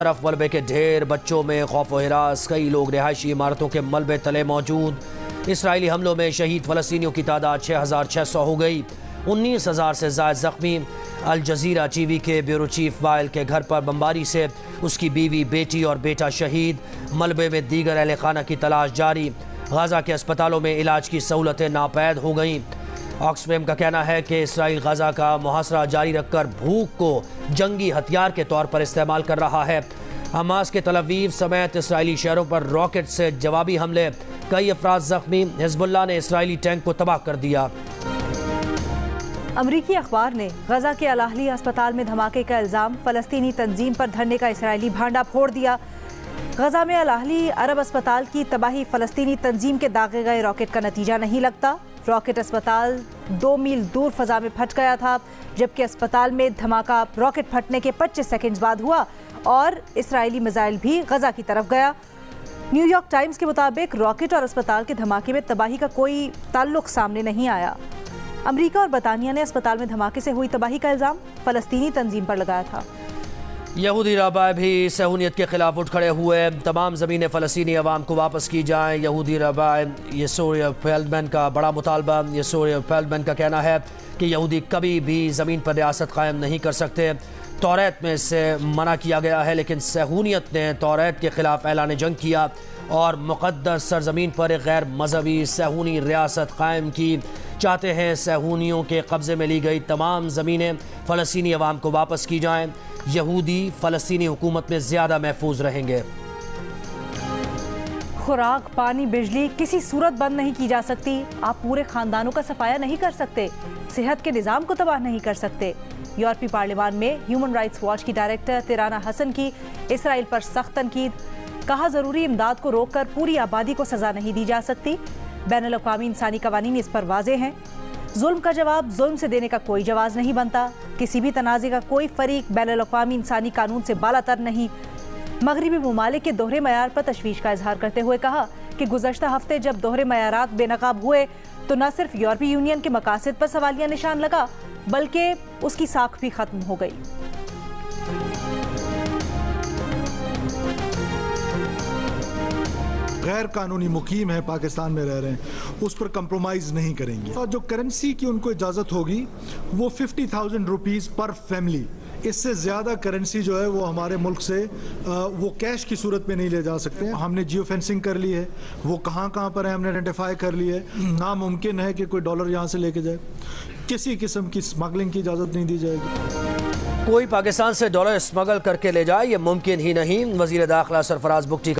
طرف ملبے کے ڈھیر، بچوں میں خوف و ہراس، کئی لوگ رہائشی عمارتوں کے ملبے تلے موجود۔ اسرائیلی حملوں میں شہید فلسطینیوں کی تعداد 6600 ہو گئی، 19000 سے زائد زخمی۔ الجزیرہ ٹی وی کے بیورو چیف وائل کے گھر پر بمباری سے اس کی بیوی، بیٹی اور بیٹا شہید، ملبے میں دیگر اہل خانہ کی تلاش جاری۔ غزہ کے اسپتالوں میں علاج کی سہولتیں ناپید ہو گئیں۔ آکسفیم کا کہنا ہے کہ اسرائیل غزہ کا محاصرہ جاری رکھ کر بھوک کو جنگی ہتھیار کے طور پر استعمال کر رہا ہے۔ حماس کے تل ابیب سمیت اسرائیلی شہروں پر راکٹ سے جوابی حملے، کئی افراد زخمی۔ حزب اللہ نے اسرائیلی ٹینک کو تباہ کر دیا۔ امریکی اخبار نے غزہ کے الاہلی اسپتال میں دھماکے کا الزام فلسطینی تنظیم پر دھرنے کا اسرائیلی بھانڈا پھوڑ دیا۔ غزہ میں الاہلی عرب اسپتال کی تباہی فلسطینی تنظیم کے داغے گئے راکٹ کا نتیجہ نہیں لگتا۔ راکٹ اسپتال 2 میل دور فضا میں پھٹ گیا تھا، جبکہ اسپتال میں دھماکہ راکٹ پھٹنے کے 25 سیکنڈز بعد ہوا اور اسرائیلی میزائل بھی غزہ کی طرف گیا۔ نیو یارک ٹائمز کے مطابق راکٹ اور اسپتال کے دھماکے میں تباہی کا کوئی تعلق سامنے نہیں آیا۔ امریکہ اور برطانیہ نے اسپتال میں دھماکے سے ہوئی تباہی کا الزام فلسطینی تنظیم پر لگایا تھا۔ یہودی رہبر بھی صہیونیت کے خلاف اٹھ کھڑے ہوئے، تمام زمینیں فلسطینی عوام کو واپس کی جائیں۔ یہودی رہبر یسوع فیلڈمین کا بڑا مطالبہ۔ یسوع فیلڈمین کا کہنا ہے کہ یہودی کبھی بھی زمین پر ریاست قائم نہیں کر سکتے۔ توریت میں اس سے منع کیا گیا ہے، لیکن صہیونیت نے توریت کے خلاف اعلان جنگ کیا اور مقدس سرزمین پر ایک غیر مذہبی صہیونی ریاست قائم کی۔ چاہتے ہیں صہیونیوں کے قبضے میں لی گئی تمام زمینیں فلسطینی عوام کو واپس کی جائیں۔ یہودی فلسطینی حکومت میں زیادہ محفوظ رہیں گے۔ خوراک، پانی، بجلی کسی صورت بند نہیں کی جا سکتی۔ آپ پورے خاندانوں کا صفایا نہیں کر سکتے، صحت کے نظام کو تباہ نہیں کر سکتے۔ یورپی پارلیمان میں ہیومن رائٹس واچ کی ڈائریکٹر تیرانا حسن کی اسرائیل پر سخت تنقید۔ کہا ضروری امداد کو روک کر پوری آبادی کو سزا نہیں دی جا سکتی۔ بین الاقوامی انسانی قوانین اس پر واضح ہیں۔ ظلم کا جواب ظلم سے دینے کا کوئی جواز نہیں بنتا۔ کسی بھی تنازع کا کوئی فریق بین الاقوامی انسانی قانون سے بالا تر نہیں۔ مغربی ممالک کے دوہرے معیار پر تشویش کا اظہار کرتے ہوئے کہا کہ گزشتہ ہفتے جب دوہرے معیارات بے نقاب ہوئے تو نہ صرف یورپی یونین کے مقاصد پر سوالیہ نشان لگا بلکہ اس کی ساکھ بھی ختم ہو گئی۔ غیر قانونی مقیم ہے، پاکستان میں رہ رہے ہیں، اس پر کمپرومائز نہیں کریں گے۔ جو کرنسی کی ان کو اجازت ہوگی وہ 50,000 روپیز پر فیملی، اس سے زیادہ کرنسی جو ہے وہ ہمارے ملک سے وہ کیش کی صورت میں نہیں لے جا سکتے۔ ہم نے جیو فینسنگ کر لی ہے، وہ کہاں کہاں پر ہے ہم نے آئیڈینٹیفائی کر لی ہے۔ ناممکن ہے کہ کوئی ڈالر یہاں سے لے کے جائے۔ کسی قسم کی اسمگلنگ کی اجازت نہیں دی جائے گی۔ کوئی پاکستان سے ڈالر اسمگل کر کے لے جائے، یہ ممکن ہی نہیں۔ وزیر داخلہ سرفراز بگٹی